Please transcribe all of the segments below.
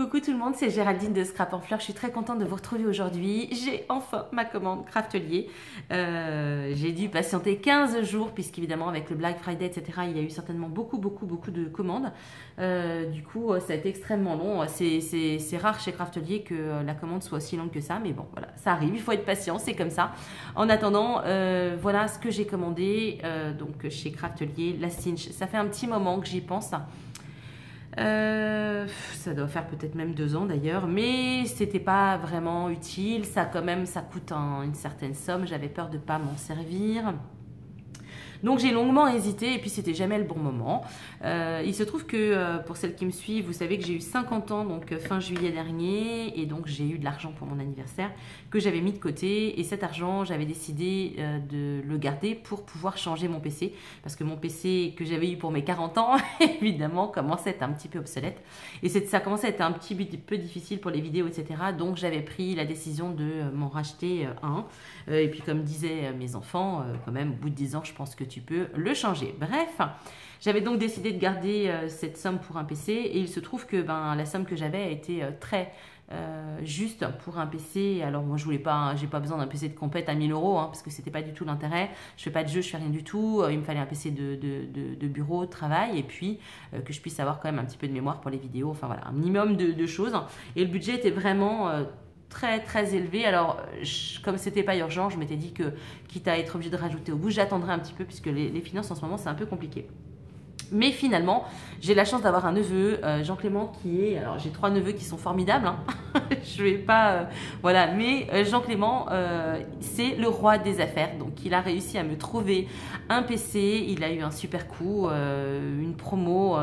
Coucou tout le monde, c'est Géraldine de Scrap en Fleurs. Je suis très contente de vous retrouver aujourd'hui. J'ai enfin ma commande Craftelier. J'ai dû patienter 15 jours puisqu'évidemment avec le Black Friday, etc., il y a eu certainement beaucoup de commandes. Du coup, ça a été extrêmement long. C'est rare chez Craftelier que la commande soit aussi longue que ça. Mais bon, voilà, ça arrive. Il faut être patient, c'est comme ça. En attendant, voilà ce que j'ai commandé donc chez Craftelier, la cinch. Ça fait un petit moment que j'y pense. Ça doit faire peut-être même 2 ans d'ailleurs, mais c'était pas vraiment utile. Ça quand même, ça coûte une certaine somme. J'avais peur de pas m'en servir. Donc j'ai longuement hésité et puis c'était jamais le bon moment. Il se trouve que pour celles qui me suivent, vous savez que j'ai eu 50 ans donc fin juillet dernier et donc j'ai eu de l'argent pour mon anniversaire que j'avais mis de côté et cet argent j'avais décidé de le garder pour pouvoir changer mon PC parce que mon PC que j'avais eu pour mes 40 ans évidemment commençait à être un petit peu obsolète et ça commençait à être un petit peu difficile pour les vidéos etc. Donc j'avais pris la décision de m'en racheter un et puis comme disaient mes enfants quand même au bout de 10 ans je pense que tu peux le changer. Bref, j'avais donc décidé de garder cette somme pour un PC et il se trouve que la somme que j'avais a été très juste pour un PC. Alors moi je voulais pas, j'ai pas besoin d'un PC de compète à 1000 € parce que c'était pas du tout l'intérêt. Je fais pas de jeu, je fais rien du tout. Il me fallait un PC de bureau, de travail et puis que je puisse avoir quand même un petit peu de mémoire pour les vidéos. Enfin voilà, un minimum de choses. Et le budget était vraiment très élevé. Alors comme c'était pas urgent, je m'étais dit que quitte à être obligé de rajouter au bout, j'attendrai un petit peu puisque les finances en ce moment c'est un peu compliqué. Mais finalement, j'ai la chance d'avoir un neveu, Jean-Clément, qui est... Alors, j'ai 3 neveux qui sont formidables. Hein. Je vais pas... voilà, mais Jean-Clément, c'est le roi des affaires. Donc, il a réussi à me trouver un PC. Il a eu un super coup, une promo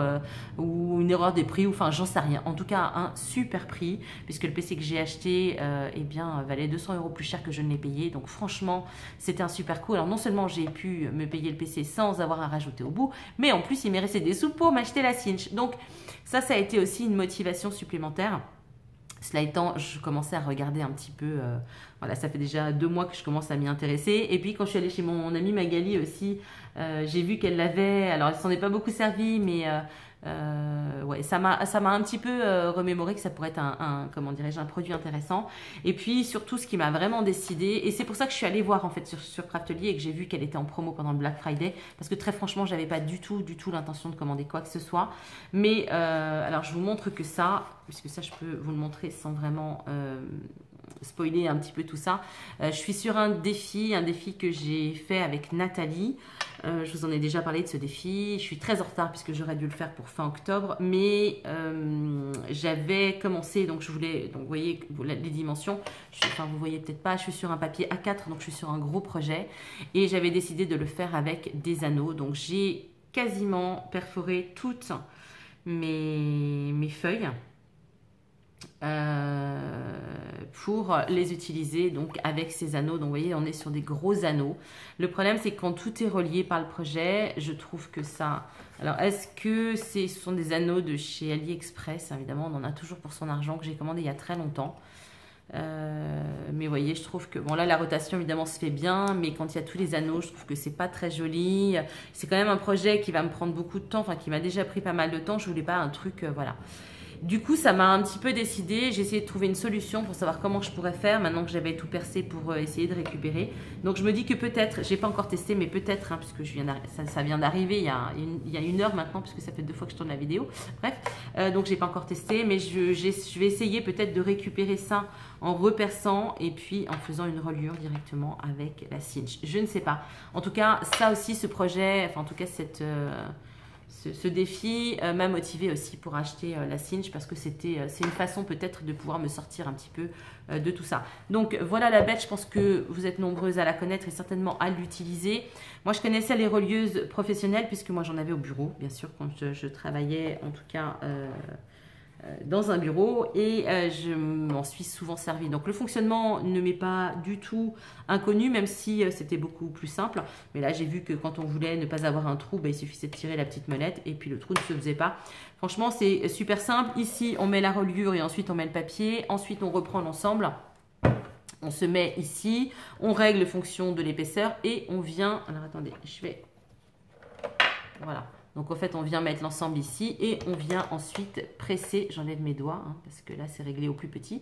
ou une erreur des prix. Enfin, j'en sais rien. En tout cas, un super prix, puisque le PC que j'ai acheté, eh bien, valait 200 € plus cher que je ne l'ai payé. Donc, franchement, c'était un super coup. Alors, non seulement j'ai pu me payer le PC sans avoir à rajouter au bout, mais en plus, il m'est resté des sous pour m'acheter la cinch. Donc ça a été aussi une motivation supplémentaire. Cela étant, je commençais à regarder un petit peu, voilà, ça fait déjà 2 mois que je commence à m'y intéresser. Et puis quand je suis allée chez mon amie Magali aussi, j'ai vu qu'elle l'avait. Alors elle s'en est pas beaucoup servie, mais ouais, ça m'a un petit peu remémoré que ça pourrait être comment dirais-je, un produit intéressant. Et puis surtout, ce qui m'a vraiment décidé, et c'est pour ça que je suis allée voir en fait sur Craftelier et que j'ai vu qu'elle était en promo pendant le Black Friday, parce que très franchement, j'avais pas du tout l'intention de commander quoi que ce soit. Mais alors, je vous montre que ça, puisque ça, je peux vous le montrer sans vraiment spoiler un petit peu tout ça. Je suis sur un défi que j'ai fait avec Nathalie. Je vous en ai déjà parlé de ce défi. Je suis très en retard puisque j'aurais dû le faire pour fin octobre, mais j'avais commencé, donc je voulais, donc vous voyez les dimensions, enfin vous voyez peut-être pas, je suis sur un papier A4, donc je suis sur un gros projet et j'avais décidé de le faire avec des anneaux. Donc j'ai quasiment perforé toutes mes feuilles pour les utiliser donc avec ces anneaux. Donc vous voyez, on est sur des gros anneaux. Le problème, c'est que quand tout est relié par le projet, je trouve que ça... Alors, est-ce que ce sont des anneaux de chez AliExpress? Évidemment, on en a toujours pour son argent, que j'ai commandé il y a très longtemps. Mais vous voyez, je trouve que... Bon, là, la rotation, évidemment, se fait bien, mais quand il y a tous les anneaux, je trouve que c'est pas très joli. C'est quand même un projet qui va me prendre beaucoup de temps, enfin, qui m'a déjà pris pas mal de temps. Je voulais pas un truc... voilà. Du coup, ça m'a un petit peu décidé. J'ai essayé de trouver une solution pour savoir comment je pourrais faire maintenant que j'avais tout percé pour essayer de récupérer. Donc, je me dis que peut-être, j'ai pas encore testé, mais peut-être, hein, puisque ça vient d'arriver il y a 1 heure maintenant, puisque ça fait 2 fois que je tourne la vidéo. Bref, donc j'ai pas encore testé, mais je vais essayer peut-être de récupérer ça en reperçant et puis en faisant une reliure directement avec la cinch. Je ne sais pas. En tout cas, ça aussi, ce projet, enfin en tout cas ce défi m'a motivé aussi pour acheter la cinch parce que c'est une façon peut-être de pouvoir me sortir un petit peu de tout ça. Donc voilà la bête, je pense que vous êtes nombreuses à la connaître et certainement à l'utiliser. Moi je connaissais les relieuses professionnelles puisque moi j'en avais au bureau, bien sûr, quand je travaillais en tout cas dans un bureau et je m'en suis souvent servi. Donc le fonctionnement ne m'est pas du tout inconnu, même si c'était beaucoup plus simple. Mais là j'ai vu que quand on voulait ne pas avoir un trou, il suffisait de tirer la petite molette et puis le trou ne se faisait pas. Franchement c'est super simple. Ici on met la reliure et ensuite on met le papier. Ensuite on reprend l'ensemble. On se met ici, on règle fonction de l'épaisseur et on vient... Alors attendez, je vais... Voilà. Donc en fait, on vient mettre l'ensemble ici et on vient ensuite presser. J'enlève mes doigts hein, parce que là, c'est réglé au plus petit.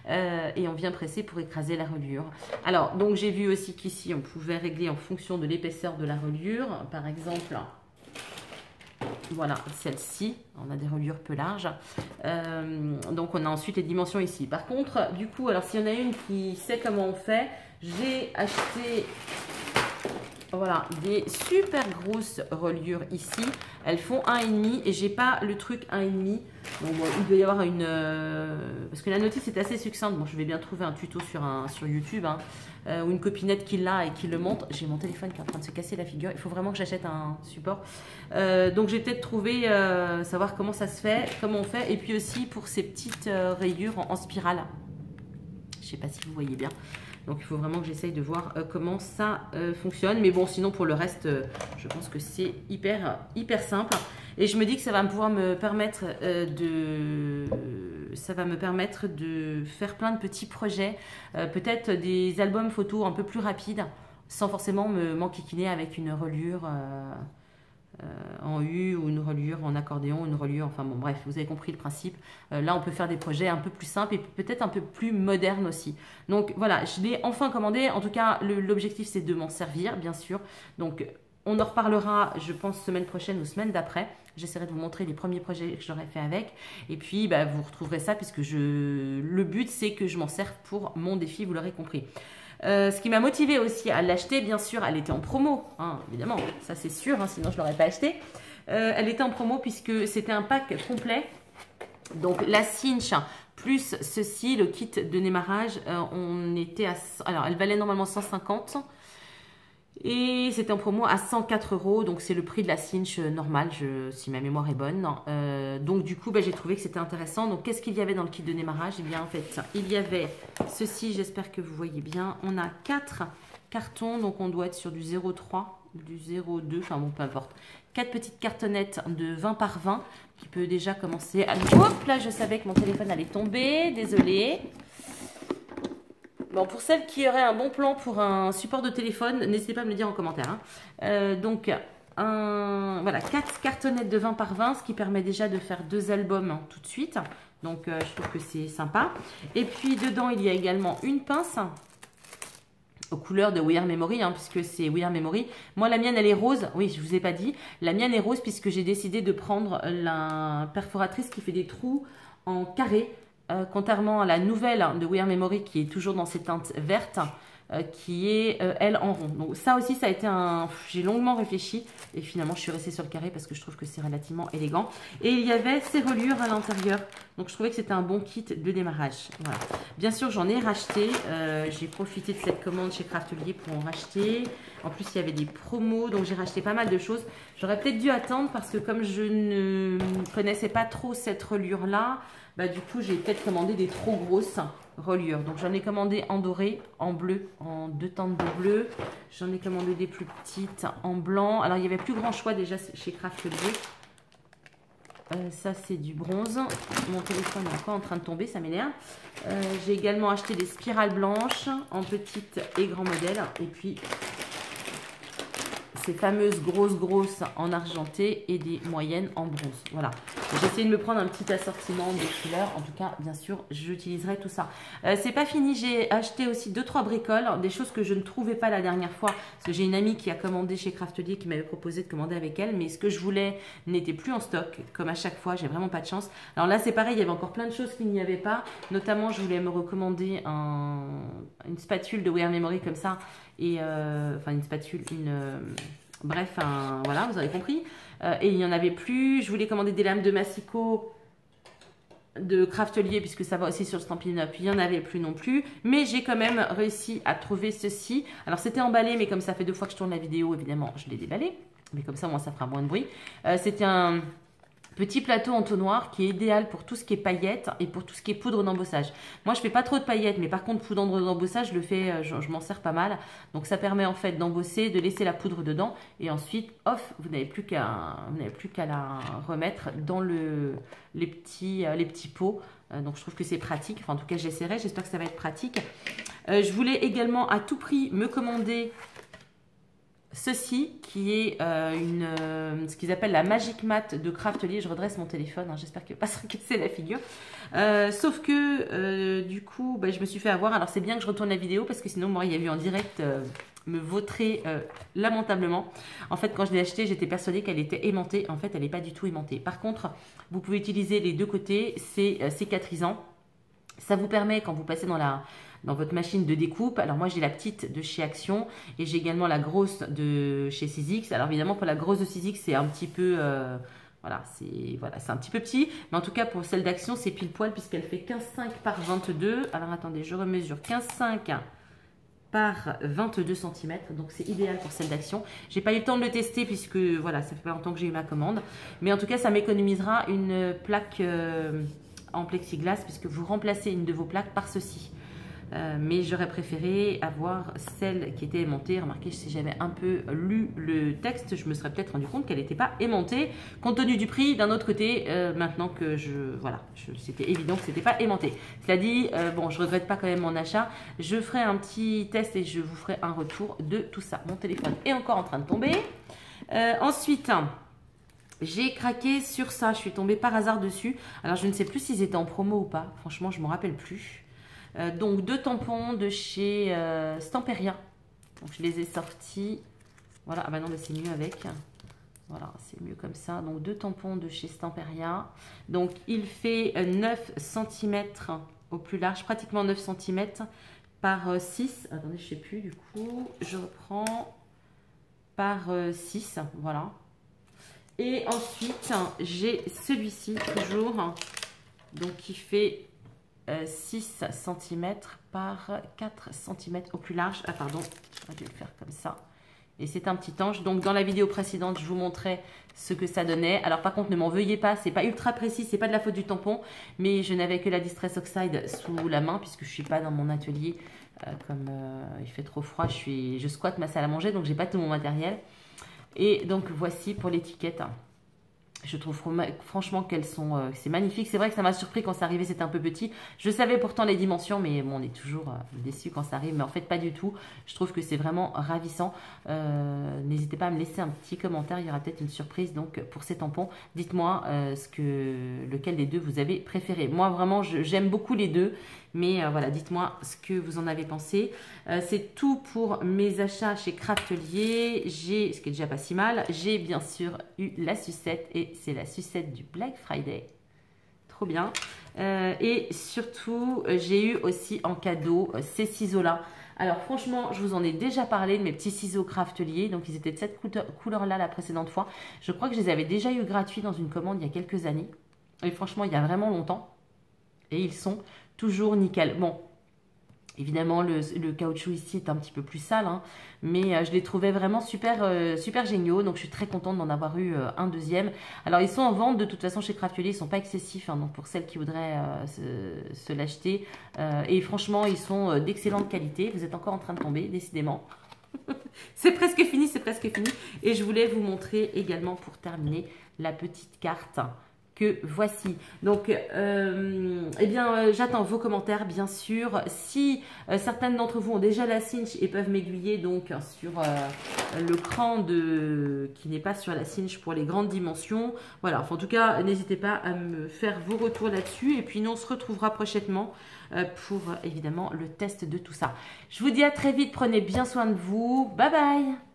Et on vient presser pour écraser la reliure. Alors, donc j'ai vu aussi qu'ici, on pouvait régler en fonction de l'épaisseur de la reliure. Par exemple, voilà, celle-ci, on a des reliures peu larges. Donc on a ensuite les dimensions ici. Par contre, du coup, alors s'il y en a une qui sait comment on fait, j'ai acheté voilà, des super grosses reliures ici. Elles font 1,5 et j'ai pas le truc 1,5. Donc bon, il doit y avoir une... parce que la notice est assez succincte. Bon, je vais bien trouver un tuto sur YouTube hein, ou une copinette qui l'a et qui le montre. J'ai mon téléphone qui est en train de se casser la figure. Il faut vraiment que j'achète un support. Donc j'ai peut-être trouvé, savoir comment ça se fait, comment on fait. Et puis aussi pour ces petites rayures en spirale. Je sais pas si vous voyez bien. Donc, il faut vraiment que j'essaye de voir comment ça fonctionne. Mais bon, sinon, pour le reste, je pense que c'est hyper simple. Et je me dis que ça va pouvoir me permettre de faire plein de petits projets. Peut-être des albums photos un peu plus rapides, sans forcément m'enquiquiner avec une reliure en U ou une reliure en accordéon, une reliure, enfin bon bref, vous avez compris le principe. Là on peut faire des projets un peu plus simples et peut-être un peu plus modernes aussi. Donc voilà, je l'ai enfin commandé, en tout cas l'objectif c'est de m'en servir bien sûr. Donc on en reparlera je pense semaine prochaine ou semaine d'après. J'essaierai de vous montrer les premiers projets que j'aurais fait avec. Et puis bah, vous retrouverez ça puisque le but c'est que je m'en serve pour mon défi, vous l'aurez compris. Ce qui m'a motivé aussi à l'acheter, bien sûr, elle était en promo, hein, évidemment, ça c'est sûr, hein, sinon je ne l'aurais pas acheté. Elle était en promo puisque c'était un pack complet. Donc la cinch plus ceci, le kit de démarrage, on était à... Alors elle valait normalement 150 et c'était en promo à 104 €, donc c'est le prix de la cinch normale, si ma mémoire est bonne. Donc du coup, bah, j'ai trouvé que c'était intéressant. Donc qu'est-ce qu'il y avait dans le kit de démarrage? Eh bien en fait, il y avait ceci, j'espère que vous voyez bien. On a 4 cartons, donc on doit être sur du 0,3, du 0,2, enfin bon, peu importe. 4 petites cartonnettes de 20 par 20 qui peut déjà commencer à... Hop là, je savais que mon téléphone allait tomber, désolée. Bon, pour celles qui auraient un bon plan pour un support de téléphone, n'hésitez pas à me le dire en commentaire. Hein. Donc, voilà, 4 cartonnettes de 20 par 20, ce qui permet déjà de faire 2 albums tout de suite. Donc, je trouve que c'est sympa. Et puis, dedans, il y a également une pince aux couleurs de We Are Memory, hein, puisque c'est We Are Memory. Moi, la mienne, elle est rose. Oui, je ne vous ai pas dit. La mienne est rose puisque j'ai décidé de prendre la perforatrice qui fait des trous en carré. Contrairement à la nouvelle de We Are Memory qui est toujours dans ces teintes vertes, qui est elle en rond. Donc ça aussi ça a été un... J'ai longuement réfléchi et finalement je suis restée sur le carré parce que je trouve que c'est relativement élégant. Et il y avait ces reliures à l'intérieur. Donc je trouvais que c'était un bon kit de démarrage. Voilà. Bien sûr j'en ai racheté. J'ai profité de cette commande chez Craftelier pour en racheter. En plus il y avait des promos donc j'ai racheté pas mal de choses. J'aurais peut-être dû attendre parce que comme je ne connaissais pas trop cette reliure là, bah, du coup, j'ai peut-être commandé des trop grosses reliures. Donc, j'en ai commandé en doré, en bleu, en 2 teintes de bleu. J'en ai commandé des plus petites en blanc. Alors, il n'y avait plus grand choix déjà chez Craftelier. Ça, c'est du bronze. Mon téléphone est encore en train de tomber, ça m'énerve. J'ai également acheté des spirales blanches en petite et grand modèle. Et puis, ces fameuses grosses en argenté et des moyennes en bronze. Voilà. J'ai essayé de me prendre un petit assortiment de couleurs. En tout cas, bien sûr, j'utiliserai tout ça. C'est pas fini. J'ai acheté aussi 2-3 bricoles. Des choses que je ne trouvais pas la dernière fois. Parce que j'ai une amie qui a commandé chez Craftelier qui m'avait proposé de commander avec elle. Mais ce que je voulais n'était plus en stock. Comme à chaque fois, j'ai vraiment pas de chance. Alors là, c'est pareil. Il y avait encore plein de choses qu'il n'y avait pas. Notamment, je voulais me recommander une spatule de We Are Memory comme ça. Et enfin, une spatule, bref, voilà, vous avez compris. Et il n'y en avait plus. Je voulais commander des lames de massicot de Craftelier puisque ça va aussi sur le Stampin' Up. Il n'y en avait plus non plus. Mais j'ai quand même réussi à trouver ceci. Alors, c'était emballé, mais comme ça fait 2 fois que je tourne la vidéo, évidemment, je l'ai déballé. Mais comme ça, moi, ça fera moins de bruit. C'était un petit plateau entonnoir qui est idéal pour tout ce qui est paillettes et pour tout ce qui est poudre d'embossage. Moi, je fais pas trop de paillettes, mais par contre, poudre d'embossage, je le fais, je m'en sers pas mal. Donc, ça permet en fait d'embosser, de laisser la poudre dedans et ensuite, off, vous n'avez plus qu'à la remettre dans les petits pots. Donc, je trouve que c'est pratique. Enfin, en tout cas, j'essaierai. J'espère que ça va être pratique. Je voulais également à tout prix me commander ceci qui est ce qu'ils appellent la Magic Mat de Craftelier. Je redresse mon téléphone, hein, j'espère qu'il ne va pas se casser la figure. Sauf que du coup, bah, je me suis fait avoir. Alors c'est bien que je retourne la vidéo parce que sinon, moi, il y a vu en direct me vautrer lamentablement. En fait, quand je l'ai achetée, j'étais persuadée qu'elle était aimantée. En fait, elle n'est pas du tout aimantée. Par contre, vous pouvez utiliser les deux côtés, c'est cicatrisant. Ça vous permet, quand vous passez dans votre machine de découpe, alors moi j'ai la petite de chez Action et j'ai également la grosse de chez Sizzix. Alors évidemment pour la grosse de Sizzix c'est un petit peu, voilà, c'est un petit peu petit. Mais en tout cas pour celle d'Action c'est pile poil puisqu'elle fait 15,5 par 22. Alors attendez, je remesure 15,5 par 22 cm. Donc c'est idéal pour celle d'Action. J'ai pas eu le temps de le tester puisque voilà, ça fait pas longtemps que j'ai eu ma commande. Mais en tout cas ça m'économisera une plaque en plexiglas puisque vous remplacez une de vos plaques par ceci. Mais j'aurais préféré avoir celle qui était aimantée. Remarquez, si j'avais un peu lu le texte, je me serais peut-être rendu compte qu'elle n'était pas aimantée, compte tenu du prix. D'un autre côté, maintenant que c'était évident que c'était pas aimanté. Cela dit, bon, je regrette pas quand même mon achat. Je ferai un petit test et je vous ferai un retour de tout ça. Mon téléphone est encore en train de tomber. Ensuite, j'ai craqué sur ça. Je suis tombée par hasard dessus. Alors, je ne sais plus s'ils étaient en promo ou pas. Franchement, je ne m'en rappelle plus. Donc 2 tampons de chez Stamperia. Donc je les ai sortis. Voilà, ah bah non, mais c'est mieux avec. Voilà, c'est mieux comme ça. Donc 2 tampons de chez Stamperia. Donc il fait 9 cm au plus large, pratiquement 9 cm par 6. Attendez, je ne sais plus du coup. Je reprends par 6. Voilà. Et ensuite, j'ai celui-ci toujours. Donc qui fait 6 cm par 4 cm au plus large. Ah pardon, j'aurais dû le faire comme ça. Et c'est un petit ange. Donc dans la vidéo précédente, je vous montrais ce que ça donnait. Alors par contre, ne m'en veuillez pas, c'est pas ultra précis, c'est pas de la faute du tampon. Mais je n'avais que la Distress Oxide sous la main puisque je suis pas dans mon atelier. Comme il fait trop froid, je squatte ma salle à manger, donc j'ai pas tout mon matériel. Et donc voici pour l'étiquette. Je trouve franchement qu'elles sont, c'est magnifique. C'est vrai que ça m'a surpris quand c'est arrivé, c'était un peu petit. Je savais pourtant les dimensions, mais bon, on est toujours déçu quand ça arrive. Mais en fait, pas du tout. Je trouve que c'est vraiment ravissant. N'hésitez pas à me laisser un petit commentaire. Il y aura peut-être une surprise donc pour ces tampons. Dites-moi lequel des deux vous avez préféré. Moi, vraiment, j'aime beaucoup les deux. Mais voilà, dites-moi ce que vous en avez pensé. C'est tout pour mes achats chez Craftelier. Ce qui est déjà pas si mal. J'ai bien sûr eu la sucette et c'est la sucette du Black Friday. Trop bien. Et surtout, j'ai eu aussi en cadeau ces ciseaux-là. Alors franchement, je vous en ai déjà parlé de mes petits ciseaux Craftelier. Donc ils étaient de cette couleur-là la précédente fois. Je crois que je les avais déjà eu gratuits dans une commande il y a quelques années. Et franchement, il y a vraiment longtemps. Et ils sont toujours nickel. Bon, évidemment, le caoutchouc ici est un petit peu plus sale, hein, mais je les trouvais vraiment super, super géniaux. Donc, je suis très contente d'en avoir eu un deuxième. Alors, ils sont en vente de toute façon chez Craftelier. Ils ne sont pas excessifs, hein, donc pour celles qui voudraient se l'acheter. Et franchement, ils sont d'excellente qualité. Vous êtes encore en train de tomber, décidément. C'est presque fini, c'est presque fini. Et je voulais vous montrer également, pour terminer, la petite carte que voici. Donc, eh bien, j'attends vos commentaires, bien sûr. Si certaines d'entre vous ont déjà la cinch et peuvent m'aiguiller donc sur le cran qui n'est pas sur la cinch pour les grandes dimensions. Voilà, enfin, en tout cas, n'hésitez pas à me faire vos retours là-dessus. Et puis, nous, on se retrouvera prochainement pour, évidemment, le test de tout ça. Je vous dis à très vite. Prenez bien soin de vous. Bye bye!